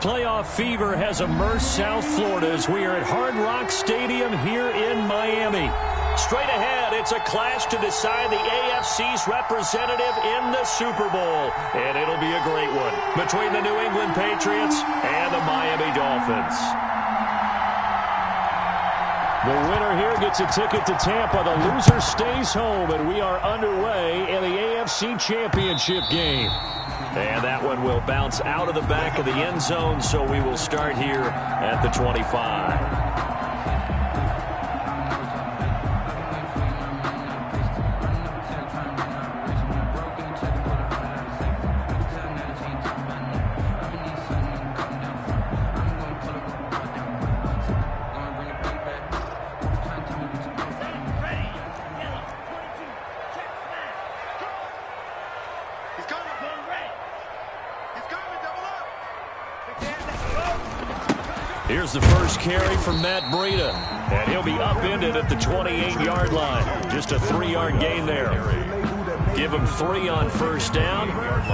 Playoff fever has immersed South Florida as we are at Hard Rock Stadium here in Miami. Straight ahead, it's a clash to decide the AFC's representative in the Super Bowl. And it'll be a great one between the New England Patriots and the Miami Dolphins. The winner here gets a ticket to Tampa. The loser stays home, and we are underway in the AFC Championship game. And that one will bounce out of the back of the end zone, so we will start here at the 25. Here's the first carry from Matt Breida, and he'll be upended at the 28-yard line. Just a 3-yard gain there. Give him 3 on first down.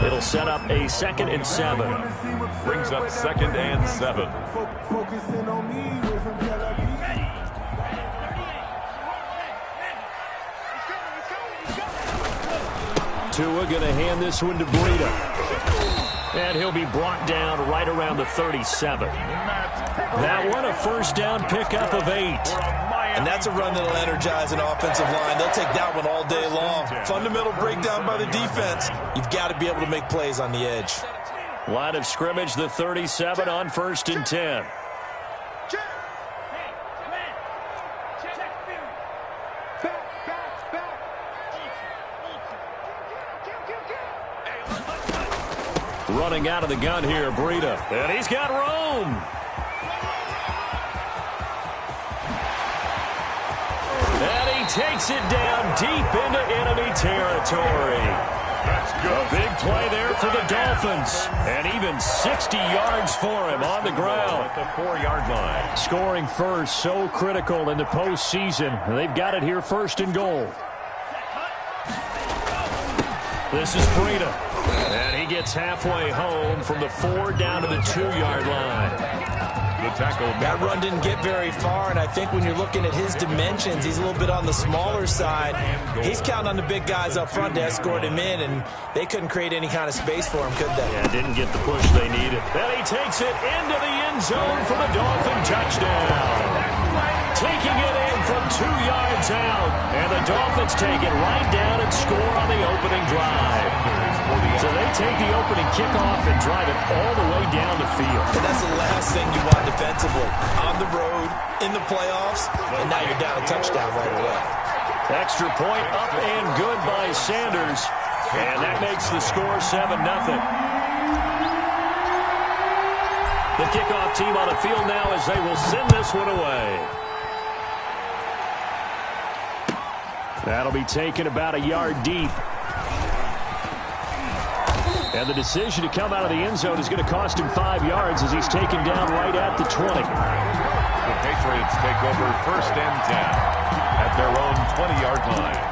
It'll set up a 2nd and 7. Brings up 2nd and 7. Tua going to hand this one to Breida. And he'll be brought down right around the 37. That one, a first down pickup of 8. And that's a run that'll energize an offensive line. They'll take that one all day long. Fundamental breakdown by the defense. You've got to be able to make plays on the edge. Line of scrimmage, the 37 on 1st and 10. Running out of the gun here, Breida. And he's got room. And he takes it down deep into enemy territory. A big play there for the Dolphins. And even 60 yards for him on the ground. At the 4-yard line. Scoring first, so critical in the postseason. They've got it here 1st and goal. This is Breida. And he gets halfway home from the 4 down to the 2-yard line. Good tackle. That run didn't get very far, and I think when you're looking at his dimensions, he's a little bit on the smaller side. He's counting on the big guys up front to escort him in, and they couldn't create any kind of space for him, could they? Yeah, didn't get the push they needed. And he takes it into the end zone for the Dolphin touchdown. Taking it in from 2 yards out, and the Dolphins take it right down and score on the opening drive. So they take the opening kickoff and drive it all the way down the field. And that's the last thing you want defensively. On the road, in the playoffs, and now you're down a touchdown right away. Extra point up and good by Sanders, and that makes the score 7-0. The kickoff team on the field now as they will send this one away. That'll be taken about a yard deep. And the decision to come out of the end zone is going to cost him 5 yards as he's taken down right at the 20. The Patriots take over 1st and 10 at their own 20-yard line.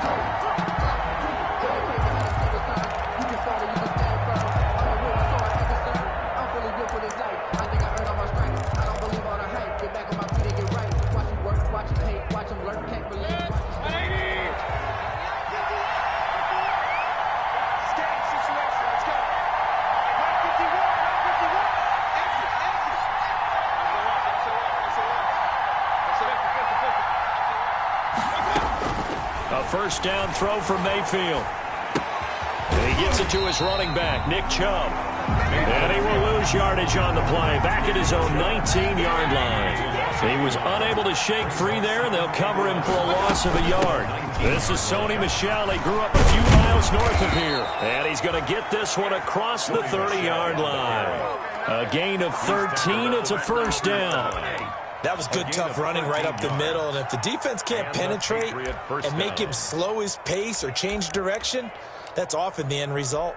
First down throw for Mayfield. And he gets it to his running back, Nick Chubb. And he will lose yardage on the play, back at his own 19-yard line. He was unable to shake free there, and they'll cover him for a loss of a yard. This is Sony Michel. He grew up a few miles north of here. And he's going to get this one across the 30-yard line. A gain of 13. It's a first down. That was good, tough running right up the middle. And if the defense can't penetrate and make him slow his pace or change direction, that's often the end result.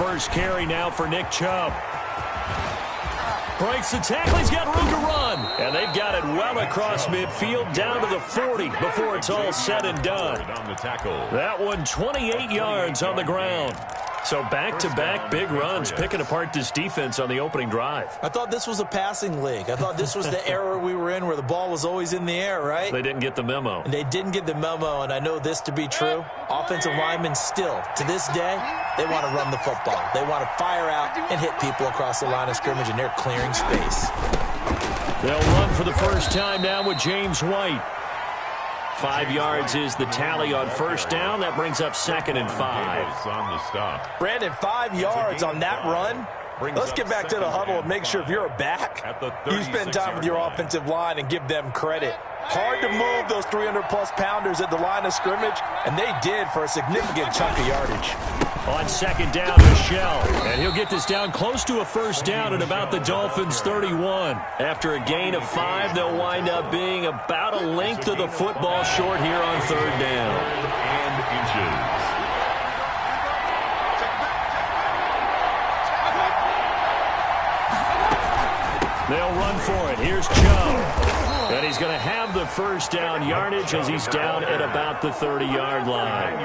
first carry now for Nick Chubb. Breaks the tackle. He's got room to run. And they've got it well across midfield down to the 40 before it's all said and done. That one 28 yards on the ground. So back-to-back big runs, picking apart this defense on the opening drive. I thought this was a passing league. I thought this was the era we were in where the ball was always in the air, right? They didn't get the memo. And they didn't get the memo, and I know this to be true. Offensive linemen still, to this day, they want to run the football. They want to fire out and hit people across the line of scrimmage, and they're clearing space. They'll run for the first time now with James White. 5 yards is the tally on first down. That brings up 2nd and 5. On the stop. Brandon, 5 yards on that run. Let's get back to the huddle and make sure if you're a back, you spend time with your offensive line and give them credit. Hard to move those 300-plus pounders at the line of scrimmage, and they did for a significant chunk of yardage. On 2nd down, Michelle. And he'll get this down close to a first down at about the Dolphins' 31. After a gain of 5, they'll wind up being about a length of the football short here on 3rd down. And inches. They'll run for it. Here's Chubb. And he's going to have the first down yardage as he's down at about the 30-yard line.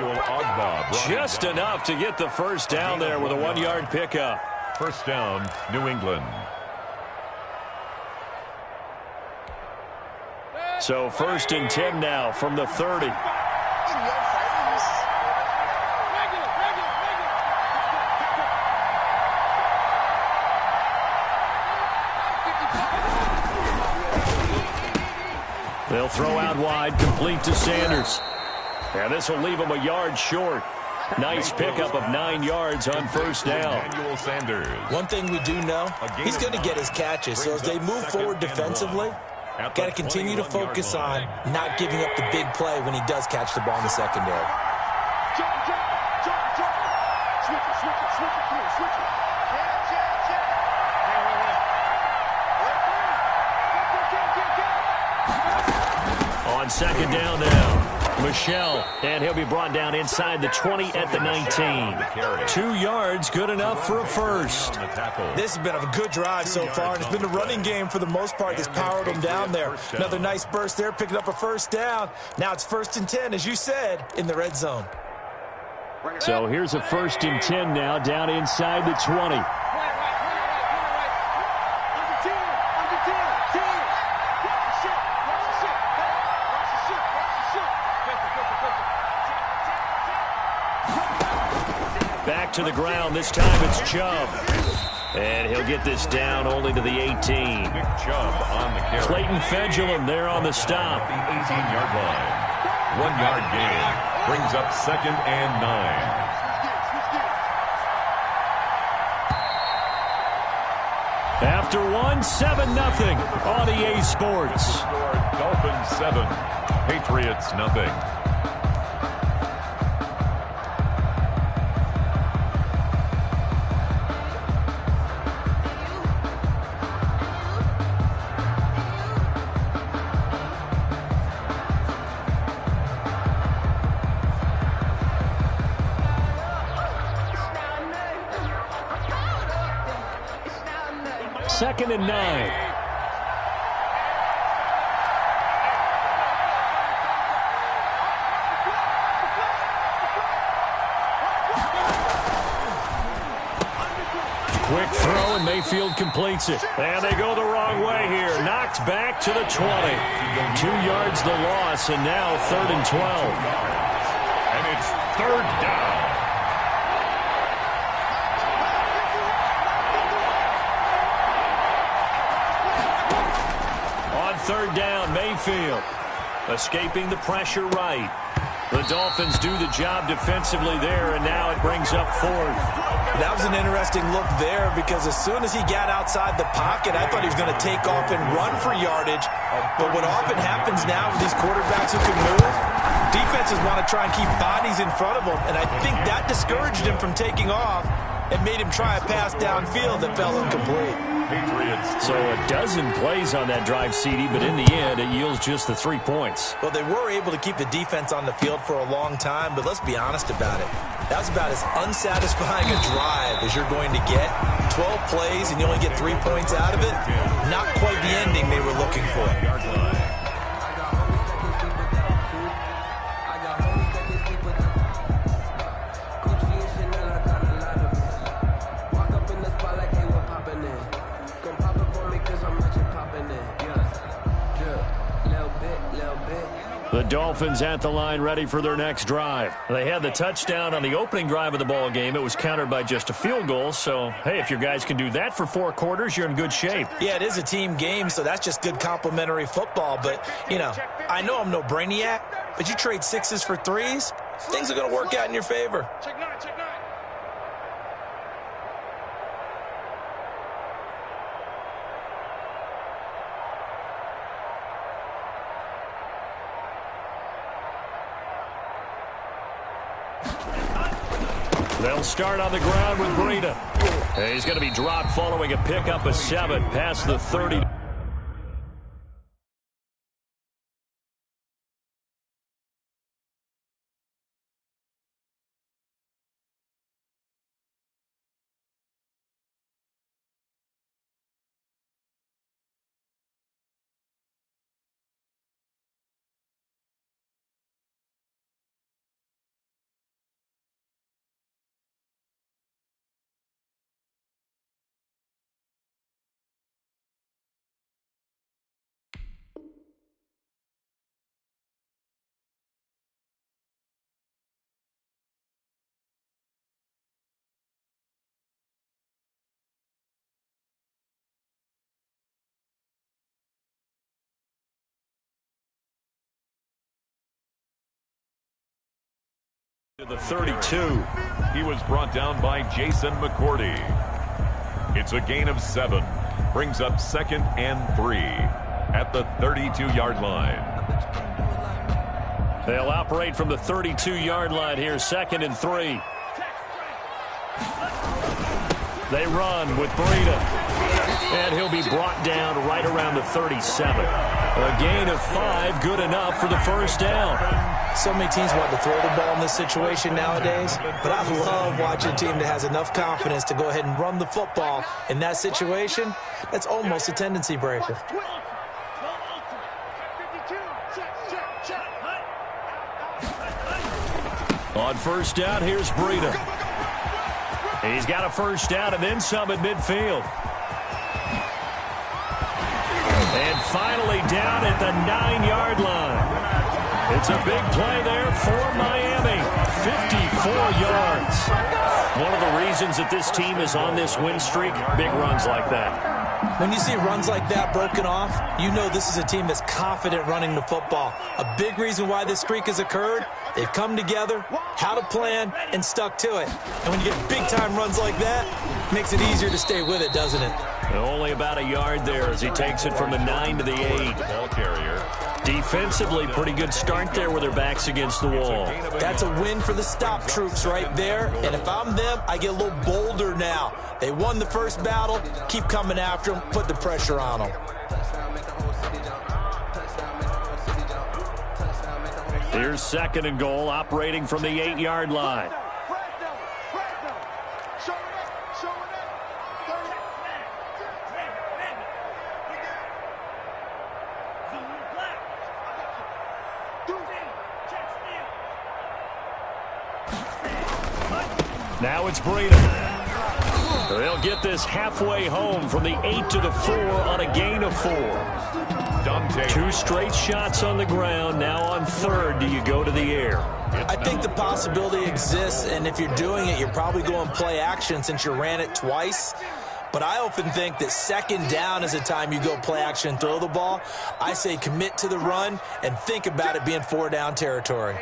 Just enough to get the first down there with a 1-yard pickup. First down, New England. So 1st and 10 now from the 30. They'll throw out wide, complete to Sanders. And this will leave him a yard short. Nice pickup of 9 yards on first down. One thing we do know, he's going to get his catches. So as they move forward defensively, got to continue to focus on not giving up the big play when he does catch the ball in the secondary. On 2nd down now, Michelle, and he'll be brought down inside the 20 at the 19. 2 yards, good enough for a first. This has been a good drive so far, and it's been the running game for the most part that's powered them down there. Another nice burst there, picking up a first down. Now it's 1st and 10, as you said, in the red zone. So here's a 1st and 10 now, down inside the 20. Back to the ground. This time it's Chubb. And he'll get this down only to the 18. Nick Chubb on the carry. Clayton Fedulum there on the stop. The 18-yard line. 1-yard gain. Brings up 2nd and 9. After 7-0 on EA Sports. Dolphins 7, Patriots nothing. Second and 9. Quick throw, and Mayfield completes it. And they go the wrong way here. Knocked back to the 20. 2 yards the loss, and now 3rd and 12. And it's 3rd down. On 3rd down, Mayfield escaping the pressure right. The Dolphins do the job defensively there, and now it brings up 4th. That was an interesting look there because as soon as he got outside the pocket, I thought he was going to take off and run for yardage. But what often happens now with these quarterbacks who can move, defenses want to try and keep bodies in front of them, and I think that discouraged him from taking off and made him try a pass downfield that fell incomplete. Patriots. So a dozen plays on that drive, CD, but in the end, it yields just the 3 points. Well, they were able to keep the defense on the field for a long time, but let's be honest about it. That's about as unsatisfying a drive as you're going to get. 12 plays and you only get 3 points out of it. Not quite the ending they were looking for. The Dolphins at the line ready for their next drive. They had the touchdown on the opening drive of the ball game. It was countered by just a field goal. So, hey, if your guys can do that for 4 quarters, you're in good shape. Yeah, it is a team game, so that's just good complimentary football. But, you know, I know I'm no brainiac, but you trade 6s for 3s, things are going to work out in your favor. They'll start on the ground with Breida. He's going to be dropped following a pickup of 7 past the 30. To the 32. He was brought down by Jason McCourty. It's a gain of 7. Brings up 2nd and 3 at the 32-yard line. They'll operate from the 32-yard line here, 2nd and 3. They run with Breida. And he'll be brought down right around the 37. A gain of 5, good enough for the first down. So many teams want to throw the ball in this situation nowadays, but I love watching a team that has enough confidence to go ahead and run the football. In that situation, that's almost a tendency breaker. On first down, here's Breida. He's got a first down and then some at midfield. And finally down at the 9-yard line. It's a big play there for Miami. 54 yards. One of the reasons that this team is on this win streak, big runs like that. When you see runs like that broken off, you know this is a team that's confident running the football. A big reason why this streak has occurred, they've come together, had a plan, and stuck to it. And when you get big-time runs like that, it makes it easier to stay with it, doesn't it? Only about a yard there as he takes it from the 9 to the 8. Ball carrier. Defensively, pretty good start there with their backs against the wall. That's a win for the stop troops right there. And if I'm them, I get a little bolder now. They won the first battle. Keep coming after them. Put the pressure on them. Here's 2nd and goal, operating from the 8-yard line. Now it's Breida. They'll get this halfway home from the 8 to the 4 on a gain of 4. Dante. 2 straight shots on the ground. Now on 3rd, do you go to the air? I think the possibility exists, and if you're doing it, you're probably going play action since you ran it twice. But I often think that 2nd down is the time you go play action and throw the ball. I say commit to the run and think about it being 4-down territory.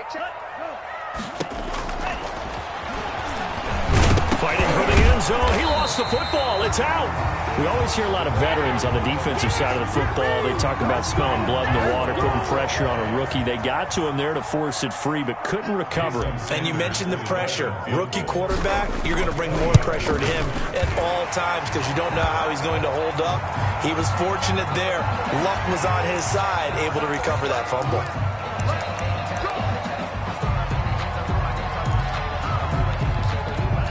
Fighting for the end zone. He lost the football. It's out. We always hear a lot of veterans on the defensive side of the football. They talk about smelling blood in the water, putting pressure on a rookie. They got to him there to force it free, but couldn't recover him. And you mentioned the pressure. Rookie quarterback, you're going to bring more pressure at him at all times because you don't know how he's going to hold up. He was fortunate there. Luck was on his side, able to recover that fumble.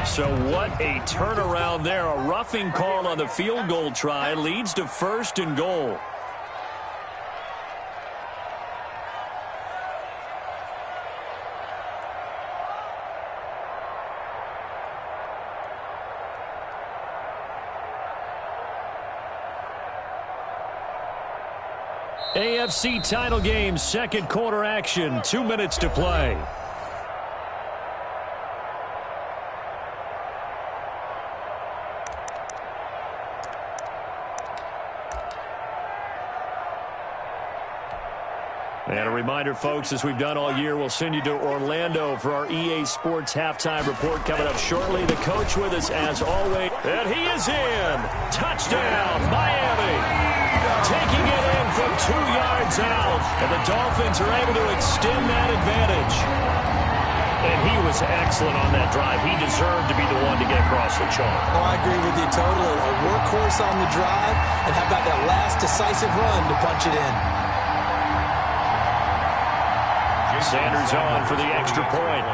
So what a turnaround there. A roughing call on the field goal try leads to 1st and goal. AFC title game, 2nd quarter action, 2 minutes to play. And a reminder, folks, as we've done all year, we'll send you to Orlando for our EA Sports halftime report coming up shortly. The coach with us, as always. And he is in. Touchdown, Miami. Taking it in from 2 yards out. And the Dolphins are able to extend that advantage. And he was excellent on that drive. He deserved to be the one to get across the chalk. Oh, I agree with you totally. A workhorse on the drive. And how about that last decisive run to punch it in? Sanders on for the extra point.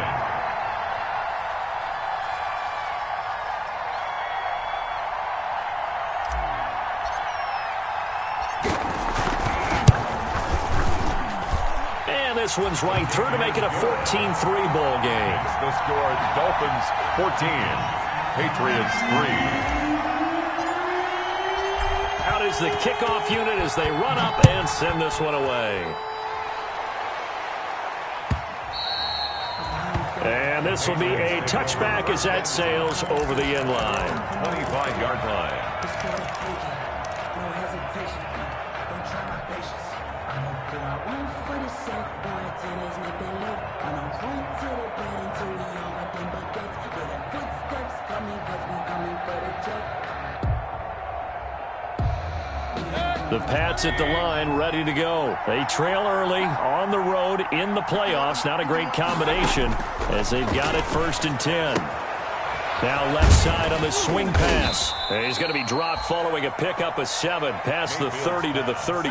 And this one's right through to make it a 14-3 ball game. The score, Dolphins 14, Patriots 3. Out is the kickoff unit as they run up and send this one away. And this will be a touchback as that sails over the end line. 25-yard line. The Pats at the line, ready to go. They trail early on the road in the playoffs. Not a great combination as they've got it 1st and 10. Now left side on the swing pass. He's going to be dropped following a pickup of 7 past the 30 to the 32.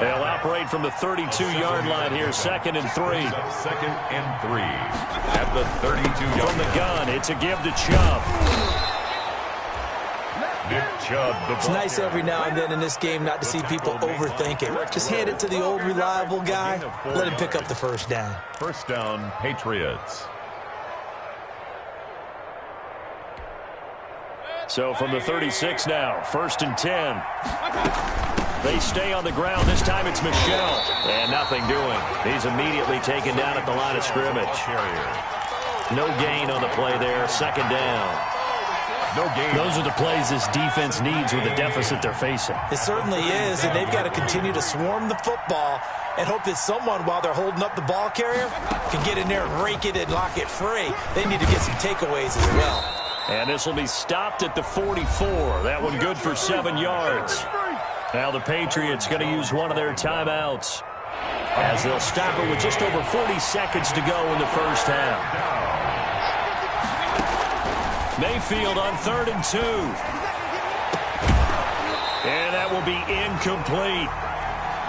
They'll operate from the 32-yard line here, 2nd and 3. 2nd and 3 at the 32-yard line. From the gun, it's a give to Chubb. Nick Chubb, it's nice every now and then in this game not to see people overthink it. Just hand it to the old reliable guy. Let him pick up the 1st down. 1st down, Patriots. So from the 36 now, 1st and 10. They stay on the ground. This time it's Michel. And nothing doing. He's immediately taken down at the line of scrimmage. No gain on the play there. 2nd down. No gain. Those are the plays this defense needs with the deficit they're facing. It certainly is, and they've got to continue to swarm the football and hope that someone, while they're holding up the ball carrier, can get in there and rake it and lock it free. They need to get some takeaways as well. And this will be stopped at the 44. That one good for 7 yards. Now the Patriots going to use one of their timeouts as they'll stop it with just over 40 seconds to go in the 1st half. Mayfield on 3rd and 2. And that will be incomplete.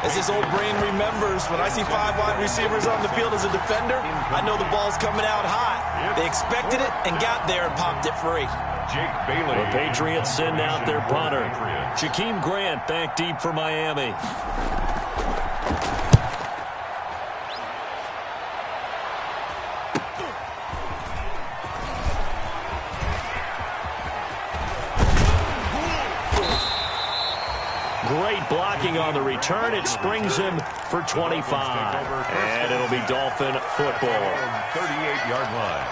As this old brain remembers, when I see 5 wide receivers on the field as a defender, I know the ball's coming out hot. They expected it and got there and popped it free. Jake Bailey. The Patriots send out their punter. Jakeem Grant back deep for Miami. Great blocking on the return. It springs him for 25. And it'll be Dolphin football. 38-yard line.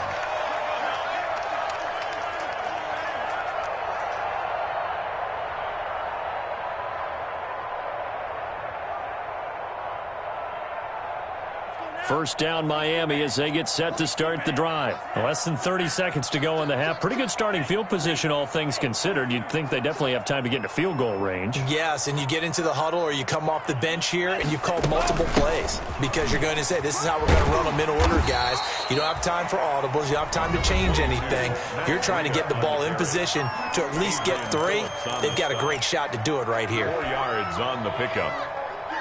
First down Miami as they get set to start the drive. Less than 30 seconds to go in the half. Pretty good starting field position, all things considered. You'd think they definitely have time to get into field goal range. Yes, and you get into the huddle or you come off the bench here and you call multiple plays because you're going to say, this is how we're going to run them in order, guys. You don't have time for audibles. You don't have time to change anything. You're trying to get the ball in position to at least get 3. They've got a great shot to do it right here. 4 yards on the pickup.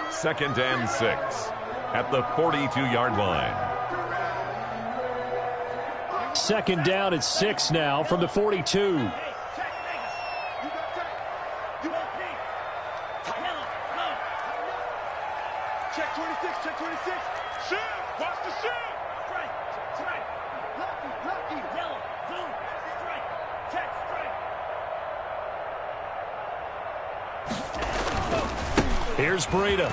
2nd and 6 at the 42-yard line. 2nd down at 6 now from the 42. Check 26, check 26. Shoot! Watch the shoot! Strike, strike. Lucky, yellow, blue, strike, check, strike. Here's Breida.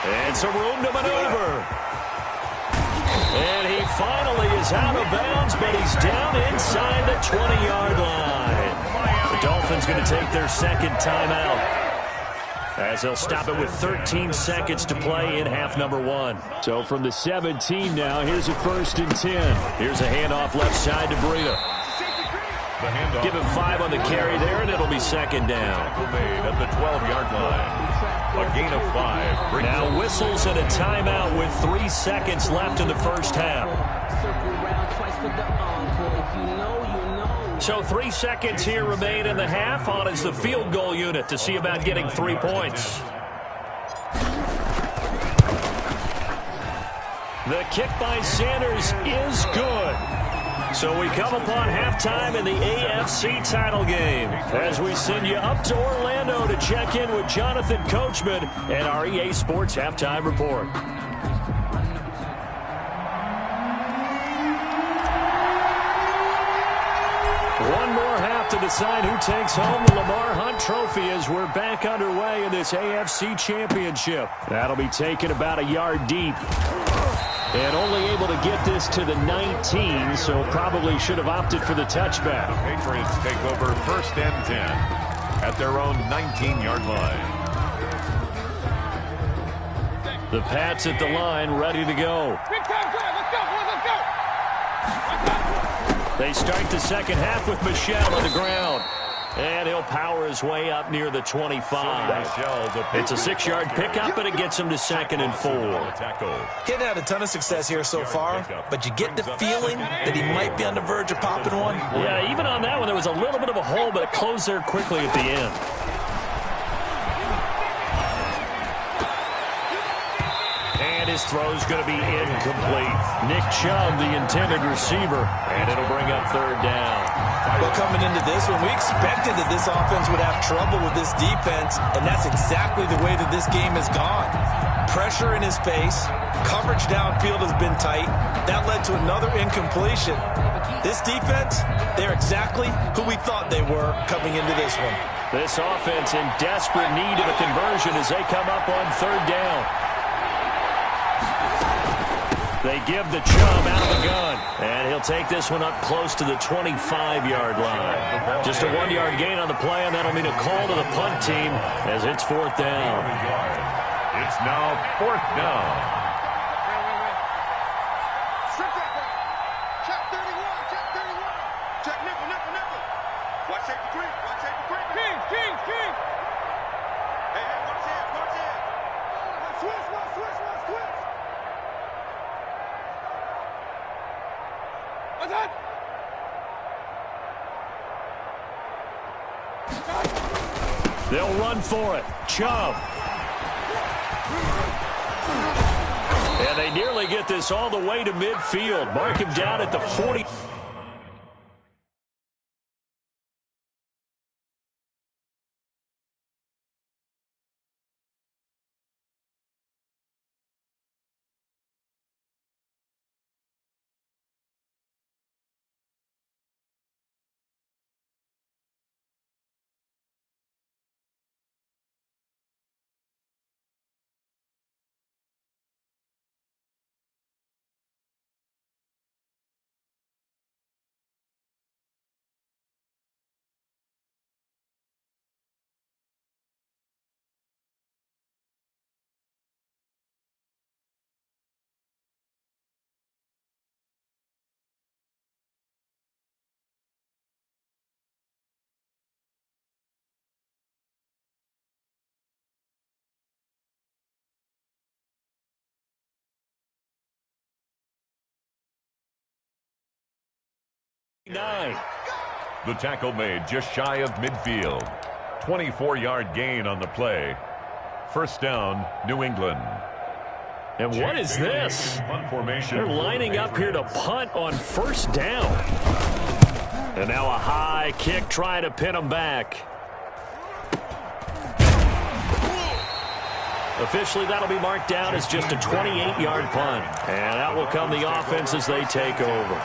And some room to maneuver. And he finally is out of bounds, but he's down inside the 20-yard line. The Dolphins going to take their 2nd timeout, as they'll stop it with 13 seconds to play in half number 1. So from the 17 now, here's a 1st and 10. Here's a handoff left side to Breida. Give him 5 on the carry there, and it'll be 2nd down. Made at the 12-yard line. A gain of 5. Now whistles and a timeout with 3 seconds left in the first half. So 3 seconds here remain in the half. On is the field goal unit to see about getting 3 points. The kick by Sanders is good. So we come upon halftime in the AFC title game as we send you up to Orlando to check in with Jonathan Coachman and our EA Sports Halftime Report. One more half to decide who takes home the Lamar Hunt Trophy as we're back underway in this AFC Championship. That'll be taken about a yard deep. And only able to get this to the 19, so probably should have opted for the touchback. The Patriots take over 1st and 10 at their own 19-yard line. The Pats at the line, ready to go. They start the 2nd half with Michel on the ground. And he'll power his way up near the 25. It's a 6-yard pickup, and it him to 2nd and 4. He's had a ton of success here so far, but you get the feeling that he might be on the verge of popping one. Yeah, even on that one, there was a little bit of a hole, but it closed there quickly at the end. And his throw's going to be incomplete. Nick Chubb, the intended receiver, and it'll bring up 3rd down. Well, coming into this one, we expected that this offense would have trouble with this defense, and that's exactly the way that this game has gone. Pressure in his face, coverage downfield has been tight. That led to another incompletion. This defense, they're exactly who we thought they were coming into this one. This offense in desperate need of a conversion as they come up on 3rd down. They give the Chubb out of the gun, and he'll take this one up close to the 25-yard line. Just a 1-yard gain on the play, and that'll mean a call to the punt team as it's 4th down. It's now 4th down. Check 31, check 31. Check nickel, nickel, nickel. Watch safety green, watch safety green. King. Hey, watch it. Switch. What's that? They'll run for it. Chubb. And they nearly get this all the way to midfield. Mark him down at the 40. 9. The tackle made just shy of midfield. 24-yard gain on the play. First down, New England. And what is this? They're lining up here to punt on first down. And now a high kick trying to pin them back. Officially, that'll be marked down as just a 28-yard punt. And out will come the offense as they take over.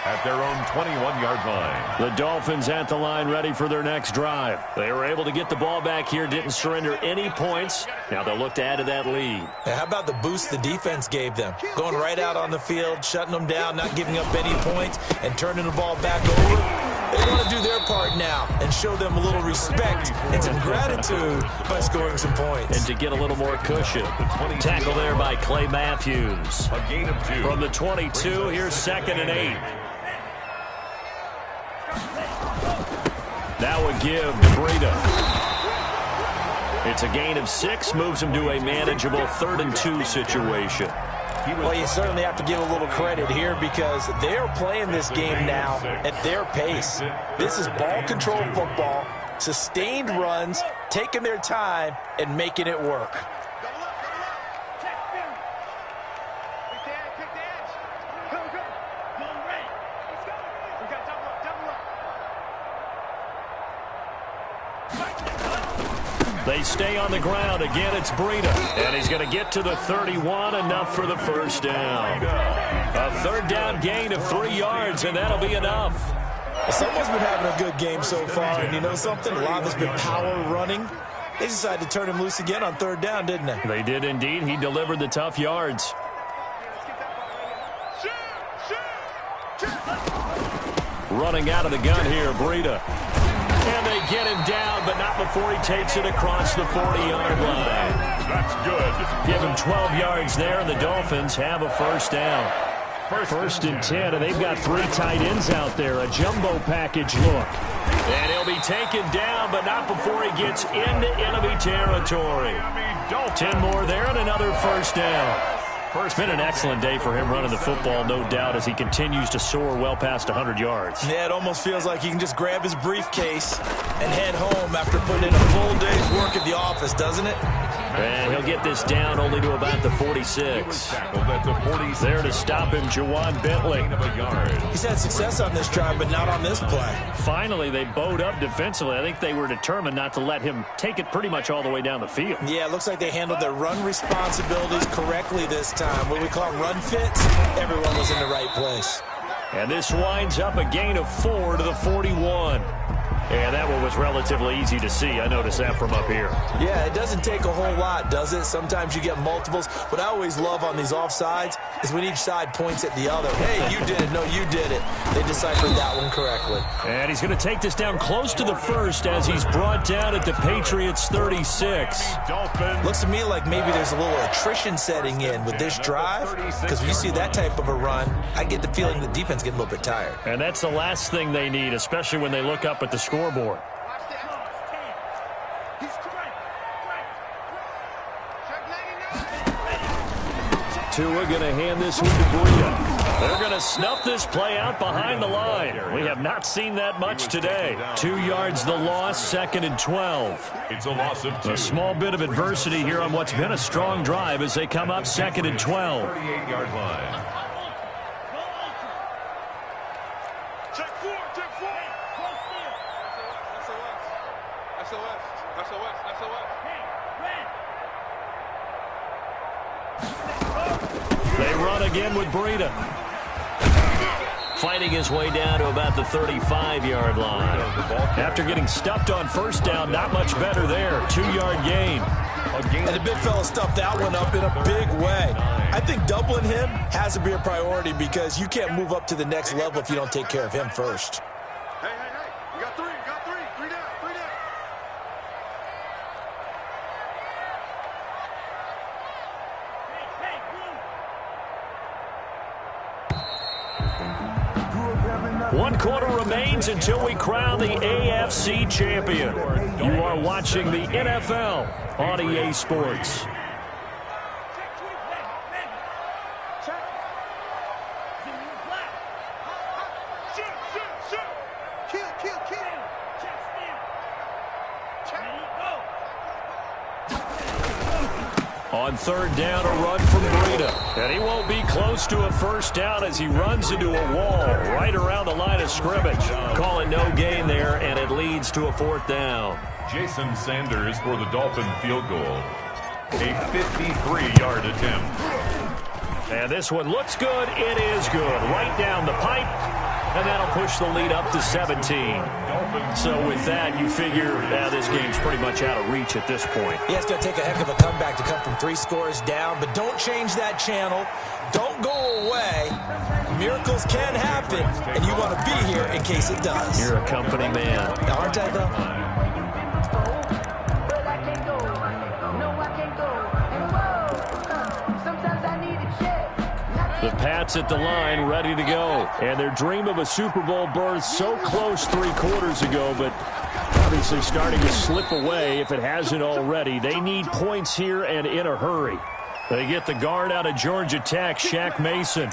At their own 21-yard line. The Dolphins at the line ready for their next drive. They were able to get the ball back here, didn't surrender any points. Now they'll look to add to that lead. How about the boost the defense gave them? Going right out on the field, shutting them down, not giving up any points, and turning the ball back over. They want to do their part now and show them a little respect and some gratitude by scoring some points. And to get a little more cushion. Tackle there by Clay Matthews. A gain of 2. From the 22, here's 2nd and 8. That would give Breida. It's a gain of 6, moves him to a manageable 3rd and 2 situation. Well, you certainly have to give a little credit here because they're playing this game now at their pace. This is ball control football, sustained runs, taking their time, and making it work. They stay on the ground. Again, it's Breida. And he's going to get to the 31, enough for the first down. A 3rd down gain of 3 yards, and that'll be enough. Someone's been having a good game so far, and you know something? A lot of it's been power running. They decided to turn him loose again on 3rd down, didn't they? They did indeed. He delivered the tough yards. Running out of the gun here, Breida. And they get him down, but not before he takes it across the 40-yard line. That's good. Give him 12 yards there, and the Dolphins have a first down. First and 10, and they've got 3 tight ends out there. A jumbo package look. And he'll be taken down, but not before he gets into enemy territory. 10 more there, and another first down. It's been an excellent day for him running the football, no doubt, as he continues to soar well past 100 yards. Yeah, it almost feels like he can just grab his briefcase and head home after putting in a full day's work at the office, doesn't it? And he'll get this down only to about the 46. There to stop him, Jawan Bentley. He's had success on this drive, but not on this play. Finally, they bowed up defensively. I think they were determined not to let him take it pretty much all the way down the field. Yeah, it looks like they handled their run responsibilities correctly this time. What we call run fits, everyone was in the right place. And this winds up a gain of 4 to the 41. And that one was relatively easy to see. I noticed that from up here. Yeah, it doesn't take a whole lot, does it? Sometimes you get multiples. What I always love on these offsides is when each side points at the other. Hey, you did it. No, you did it. They deciphered that one correctly. And he's going to take this down close to the first as he's brought down at the Patriots' 36. Looks to me like maybe there's a little attrition setting in with this drive, because when you see that type of a run, I get the feeling the defense getting a little bit tired. And that's the last thing they need, especially when they look up at the scoreboard. Tua going to hand this one to Breida. They're going to snuff this play out behind the line. We have not seen that much today. 2 yards the loss, 2nd and 12. It's a loss of 2. A small bit of adversity here on what's been a strong drive as they come up 2nd and 12. 38-yard line. Check 4, check 4. They run again with Breida. Fighting his way down to about the 35-yard line. After getting stuffed on first down, not much better there. 2-yard gain. And the big fella stuffed that one up in a big way. I think doubling him has to be a priority because you can't move up to the next level if you don't take care of him first. Hey, you got 3, three down. One quarter remains until we crown the AFC champion. You are watching the NFL on EA Sports. On third down, a run from Breida. And he won't be close to a first down as he runs into a wall right around the line of scrimmage. Calling no gain there, and it leads to a fourth down. Jason Sanders for the Dolphin field goal. A 53-yard attempt. And this one looks good. It is good. Right down the pipe. And that'll push the lead up to 17. So with that, you figure this game's pretty much out of reach at this point. Yeah, it's going to take a heck of a comeback to come from 3 scores down. But don't change that channel. Don't go away. Miracles can happen. And you want to be here in case it does. You're a company man. Aren't I, though? The Pats at the line, ready to go. And their dream of a Super Bowl berth so close 3 quarters ago, but obviously starting to slip away if it hasn't already. They need points here and in a hurry. They get the guard out of Georgia Tech, Shaq Mason.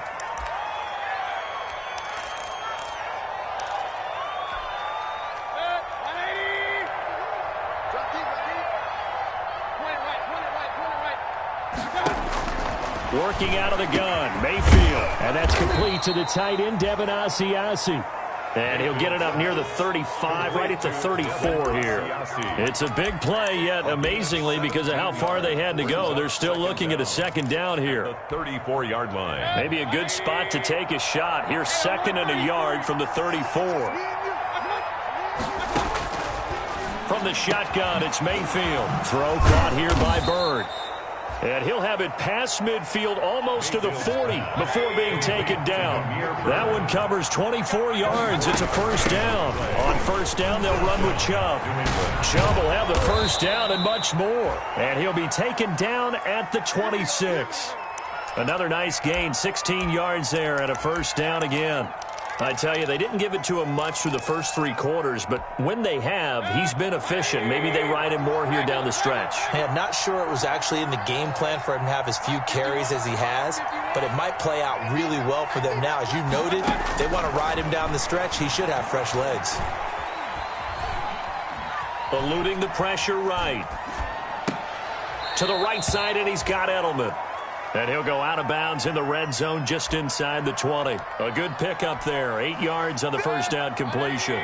Working out of the gun, Mayfield. And that's complete to the tight end, Devin Asiasi. And he'll get it up near the 35, right at the 34 here. It's a big play, yet amazingly, because of how far they had to go, they're still looking at a second down here. The 34-yard line. Maybe a good spot to take a shot. Here's 2nd and a yard from the 34. From the shotgun, it's Mayfield. Throw caught here by Bird. And he'll have it past midfield almost to the 40 before being taken down. That one covers 24 yards. It's a first down. On first down, they'll run with Chubb. Chubb will have the first down and much more. And he'll be taken down at the 26. Another nice gain, 16 yards there and a first down again. I tell you, they didn't give it to him much through the first 3 quarters, but when they have, he's been efficient. Maybe they ride him more here down the stretch. Hey, I'm not sure it was actually in the game plan for him to have as few carries as he has, but it might play out really well for them now. As you noted, they want to ride him down the stretch. He should have fresh legs. Eluding the pressure right. To the right side, and he's got Edelman. And he'll go out of bounds in the red zone just inside the 20. A good pickup there. 8 yards on the first down completion.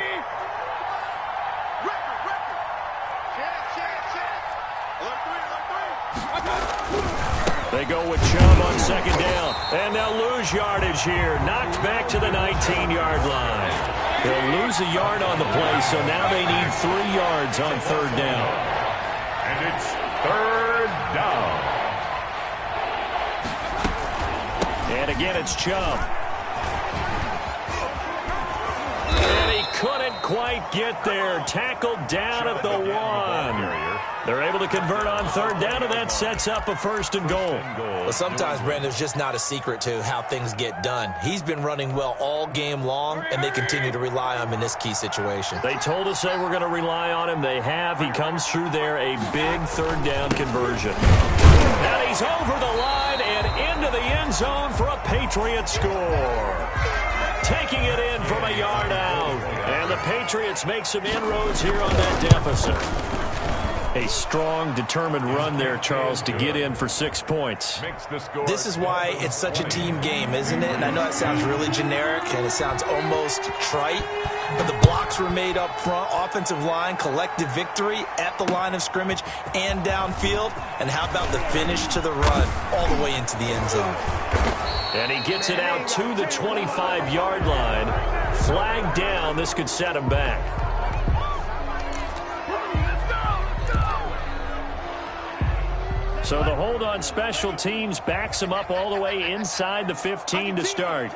They go with Chubb on second down. And they'll lose yardage here. Knocked back to the 19-yard line. They'll lose a yard on the play, so now they need 3 yards on third down. And it's third down. And again, it's Chubb. And he couldn't quite get there. Tackled down at the 1. They're able to convert on third down, and that sets up a first and goal. Well, sometimes, Brandon, there's just not a secret to how things get done. He's been running well all game long, and they continue to rely on him in this key situation. They told us they were going to rely on him. They have. He comes through there, a big third down conversion. And he's over the line and into the end zone for a Patriot score. Taking it in from a yard out. And the Patriots make some inroads here on that deficit. A strong, determined run there, Charles, to get in for 6 points. This is why it's such a team game, isn't it? And I know it sounds really generic and it sounds almost trite, but the blocks were made up front, offensive line, collective victory at the line of scrimmage and downfield. And how about the finish to the run all the way into the end zone? And he gets it out to the 25-yard line. Flag down. This could set him back. So the hold on special teams backs him up all the way inside the 15 to start.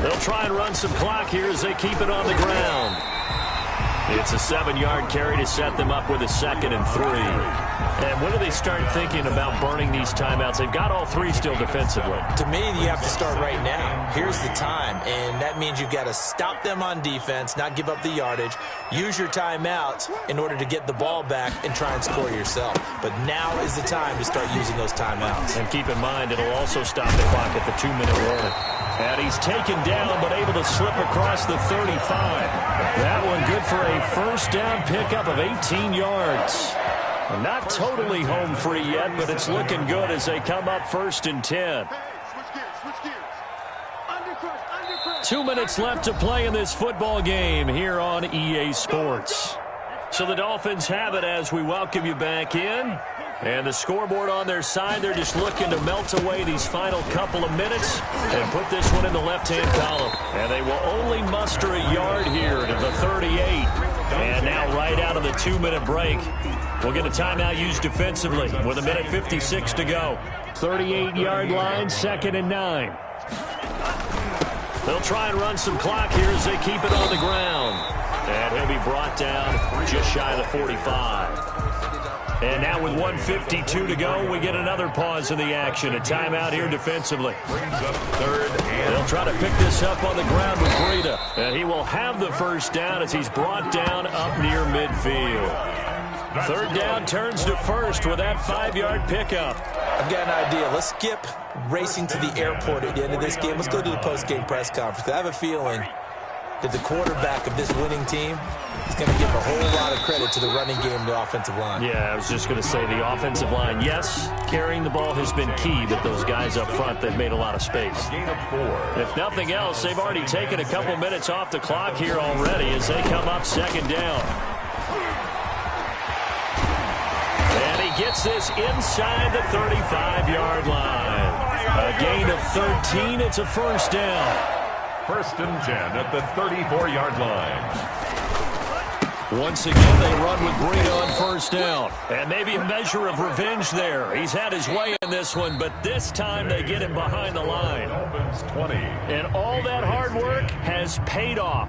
They'll try and run some clock here as they keep it on the ground. It's a 7-yard carry to set them up with a 2nd and 3. And when do they start thinking about burning these timeouts? They've got all 3 still defensively. To me, you have to start right now. Here's the time, and that means you've got to stop them on defense, not give up the yardage, use your timeouts in order to get the ball back and try and score yourself. But now is the time to start using those timeouts. And keep in mind, it'll also stop the clock at the 2-minute warning. And he's taken down, but able to slip across the 35. That one good for a first down pickup of 18 yards. Not totally home free yet, but it's looking good as they come up 1st and 10. 2 minutes left to play in this football game here on EA Sports. So the Dolphins have it as we welcome you back in. And the scoreboard on their side, they're just looking to melt away these final couple of minutes and put this one in the left-hand column. And they will only muster a yard here to the 38. And now right out of the 2-minute break, we'll get a timeout used defensively with 1:56 to go. 38-yard line, 2nd and 9. They'll try and run some clock here as they keep it on the ground. And he'll be brought down just shy of the 45. And now with 1:52 to go, we get another pause in the action. A timeout here defensively. Brings up 3rd and They'll try to pick this up on the ground with Breida. And he will have the first down as he's brought down up near midfield. 3rd down turns to 1st with that 5-yard pickup. I've got an idea. Let's skip racing to the airport at the end of this game. Let's go to the post-game press conference. I have a feeling that the quarterback of this winning team is going to give a whole lot of credit to the running game and the offensive line. Yeah, I was just going to say the offensive line, yes, carrying the ball has been key, but those guys up front, they've made a lot of space. gain of 4. If nothing else, they've already taken a couple minutes off the clock here already as they come up 2nd down. And he gets this inside the 35-yard line. A gain of 13. It's a 1st down. 1st and 10 at the 34-yard line. Once again, they run with Breida on 1st down. And maybe a measure of revenge there. He's had his way in this one, but this time they get him behind the line. Dolphins 20. And all that hard work has paid off.